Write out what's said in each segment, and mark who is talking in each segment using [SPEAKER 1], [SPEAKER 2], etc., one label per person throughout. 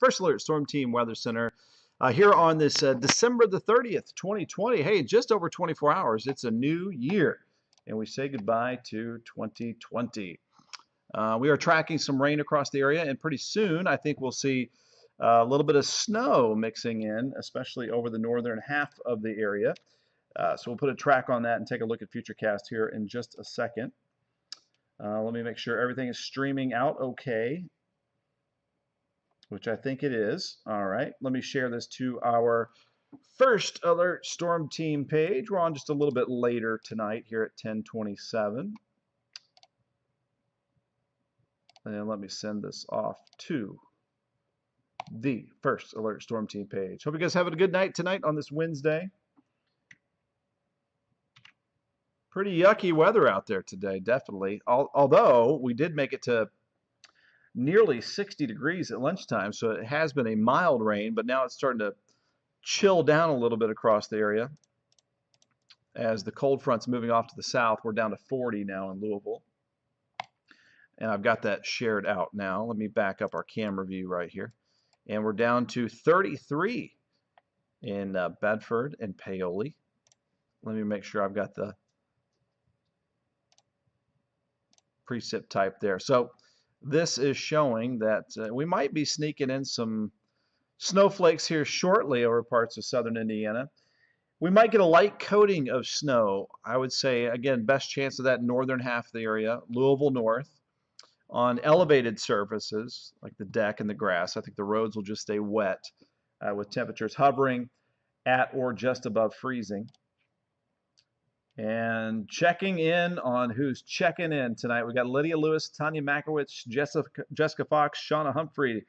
[SPEAKER 1] First Alert Storm Team Weather Center here on this December the 30th, 2020. Hey, just over 24 hours. It's a new year, and we say goodbye to 2020. We are tracking some rain across the area, and pretty soon I think we'll see a little bit of snow mixing in, especially over the northern half of the area. So we'll put a track on that and take a look at FutureCast here in just a second. Let me make sure everything is streaming out okay, which I think it is. All right, let me share this to our First Alert Storm Team page. We're on just a little bit later tonight here at 10:27. And let me send this off to the First Alert Storm Team page. Hope you guys having a good night tonight on this Wednesday. Pretty yucky weather out there today, definitely. Although we did make it to nearly 60 degrees at lunchtime, so it has been a mild rain, but now it's starting to chill down a little bit across the area. As the cold front's moving off to the south, we're down to 40 now in Louisville. And I've got that shared out now. Let me back up our camera view right here. And we're down to 33 in Bedford and Paoli. Let me make sure I've got the precip type there. So this is showing that we might be sneaking in some snowflakes here shortly over parts of southern Indiana. We might get a light coating of snow. I would say, again, best chance of that northern half of the area, Louisville north. On elevated surfaces like the deck and the grass, I think the roads will just stay wet with temperatures hovering at or just above freezing. And checking in on who's checking in tonight. We got Lydia Lewis, Tanya Makowicz, Jessica Fox, Shauna Humphrey,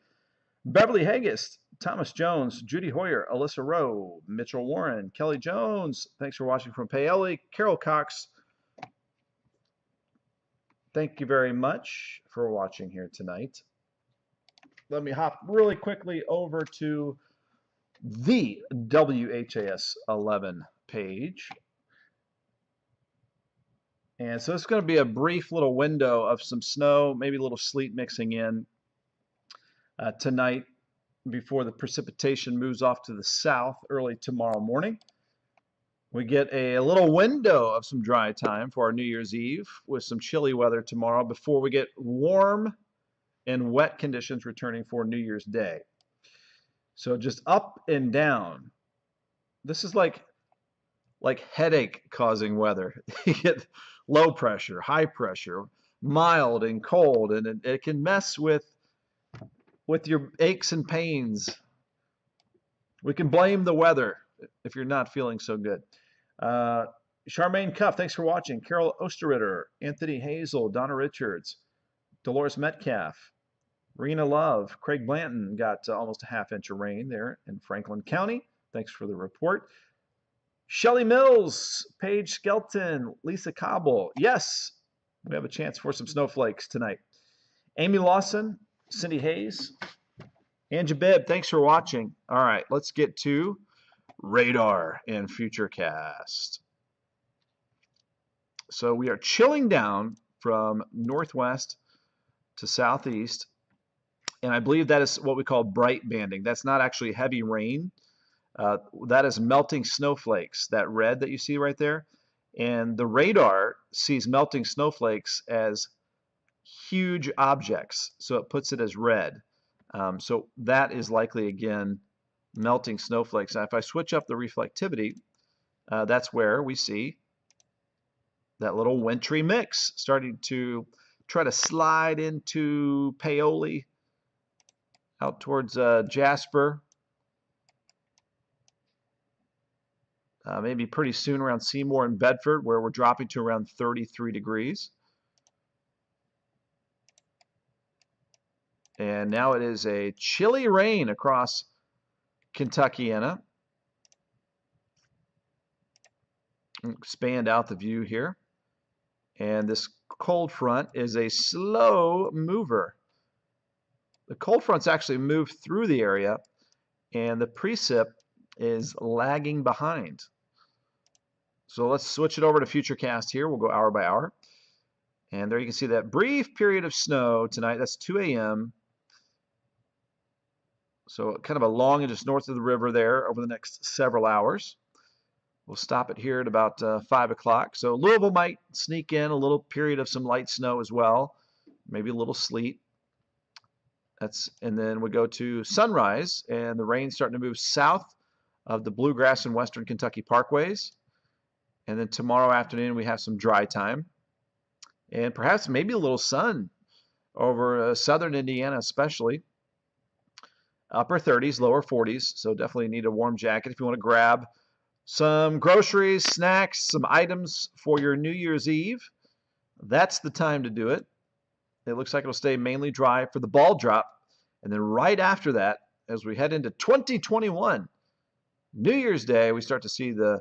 [SPEAKER 1] Beverly Haggis, Thomas Jones, Judy Hoyer, Alyssa Rowe, Mitchell Warren, Kelly Jones. Thanks for watching from Paoli. Carol Cox. Thank you very much for watching here tonight. Let me hop really quickly over to the WHAS 11 page. And so it's going to be a brief little window of some snow, maybe a little sleet mixing in tonight before the precipitation moves off to the south early tomorrow morning. We get a little window of some dry time for our New Year's Eve with some chilly weather tomorrow before we get warm and wet conditions returning for New Year's Day. So just up and down. This is like headache causing weather. You get low pressure, high pressure, mild and cold, and it can mess with your aches and pains. We can blame the weather if you're not feeling so good. Charmaine Cuff, thanks for watching. Carol Osterritter, Anthony Hazel, Donna Richards, Dolores Metcalf, Rena Love, Craig Blanton got almost a half-inch of rain there in Franklin County. Thanks for the report. Shelly Mills, Paige Skelton, Lisa Cobble. Yes, we have a chance for some snowflakes tonight. Amy Lawson, Cindy Hayes, Angie Bibb, thanks for watching. All right, let's get to radar and FutureCast. So we are chilling down from northwest to southeast, and I believe that is what we call bright banding. That's not actually heavy rain. That is melting snowflakes, that red that you see right there. And the radar sees melting snowflakes as huge objects, so it puts it as red. So that is likely, again, melting snowflakes. Now, if I switch up the reflectivity, that's where we see that little wintry mix starting to try to slide into Paoli, out towards Jasper. Maybe pretty soon around Seymour and Bedford, where we're dropping to around 33 degrees. And now it is a chilly rain across Kentuckiana. Expand out the view here. And this cold front is a slow mover. The cold front's actually moved through the area, and the precip is lagging behind. So let's switch it over to FutureCast here. We'll go hour by hour. And there you can see that brief period of snow tonight. That's 2 a.m. So kind of along and just north of the river there over the next several hours. We'll stop it here at about 5 o'clock. So Louisville might sneak in a little period of some light snow as well, maybe a little sleet. And then we go to sunrise, and the rain's starting to move south of the Bluegrass and Western Kentucky parkways. And then tomorrow afternoon we have some dry time, and perhaps maybe a little sun over southern Indiana, especially. Upper 30s, lower 40s, so definitely need a warm jacket if you want to grab some groceries, snacks, some items for your New Year's Eve. That's the time to do it. It looks like it'll stay mainly dry for the ball drop. And then right after that, as we head into 2021, New Year's Day, we start to see the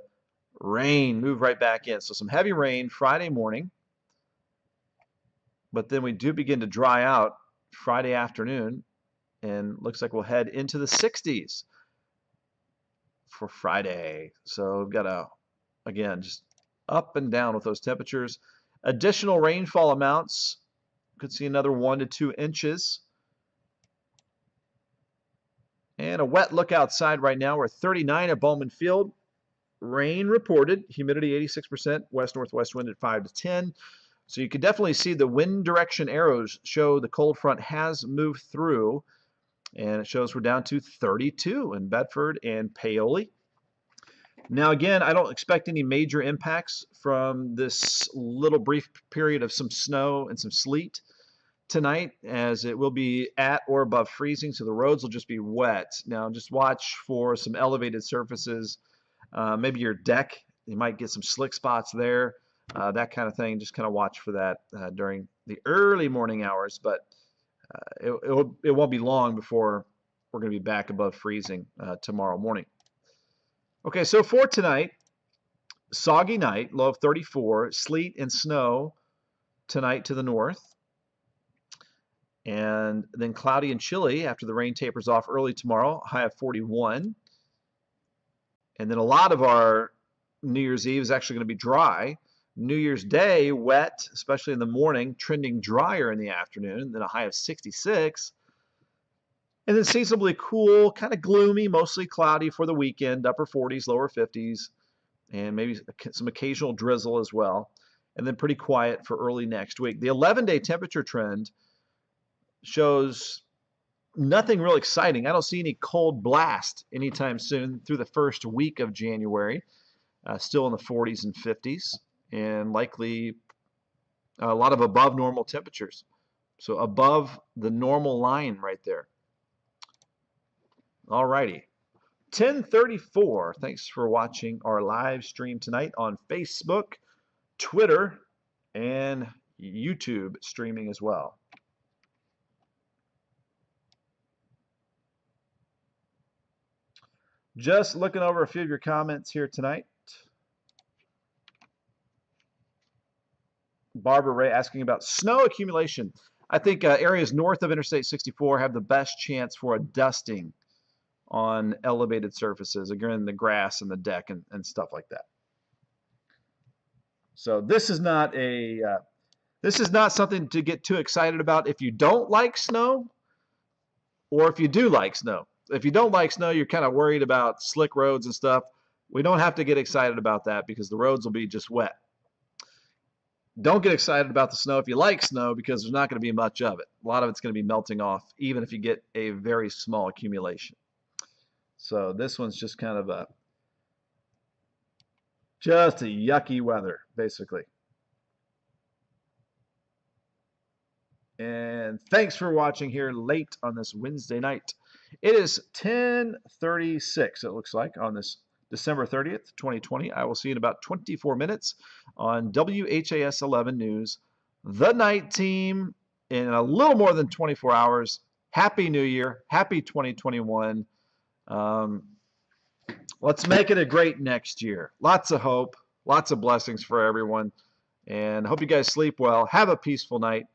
[SPEAKER 1] rain move right back in. So some heavy rain Friday morning. But then we do begin to dry out Friday afternoon. And looks like we'll head into the 60s for Friday. So we've got again, just up and down with those temperatures. Additional rainfall amounts. Could see another 1 to 2 inches. And a wet look outside right now. We're 39 at Bowman Field. Rain reported. Humidity 86%. West-northwest wind at 5 to 10. So you can definitely see the wind direction arrows show the cold front has moved through. And it shows we're down to 32 in Bedford and Paoli. Now, again, I don't expect any major impacts from this little brief period of some snow and some sleet tonight, as it will be at or above freezing, so the roads will just be wet. Now, just watch for some elevated surfaces, maybe your deck. You might get some slick spots there, that kind of thing. Just kind of watch for that during the early morning hours, but it won't be long before we're going to be back above freezing tomorrow morning. Okay, so for tonight, soggy night, low of 34, sleet and snow tonight to the north, and then cloudy and chilly after the rain tapers off early tomorrow, high of 41. And then a lot of our New Year's Eve is actually going to be dry. New Year's Day, wet, especially in the morning, trending drier in the afternoon, then a high of 66. And then seasonably cool, kind of gloomy, mostly cloudy for the weekend, upper 40s, lower 50s, and maybe some occasional drizzle as well. And then pretty quiet for early next week. The 11-day temperature trend shows nothing real exciting. I don't see any cold blast anytime soon through the first week of January. Still in the 40s and 50s, and likely a lot of above normal temperatures. So above the normal line right there. All righty. 10:34. Thanks for watching our live stream tonight on Facebook, Twitter, and YouTube streaming as well. Just looking over a few of your comments here tonight. Barbara Ray asking about snow accumulation. I think areas north of Interstate 64 have the best chance for a dusting on elevated surfaces, again, the grass and the deck and stuff like that. So this is not something to get too excited about if you don't like snow, or if you do like snow. If you don't like snow, you're kind of worried about slick roads and stuff. We don't have to get excited about that because the roads will be just wet. Don't get excited about the snow if you like snow, because there's not going to be much of it. A lot of it's going to be melting off, even if you get a very small accumulation. So this one's just kind of just a yucky weather, basically. And thanks for watching here late on this Wednesday night. It is 10:36, it looks like, on this December 30th, 2020. I will see you in about 24 minutes on WHAS 11 News, The Night Team, in a little more than 24 hours. Happy New Year. Happy 2021. Let's make it a great next year. Lots of hope, lots of blessings for everyone, and hope you guys sleep well. Have a peaceful night.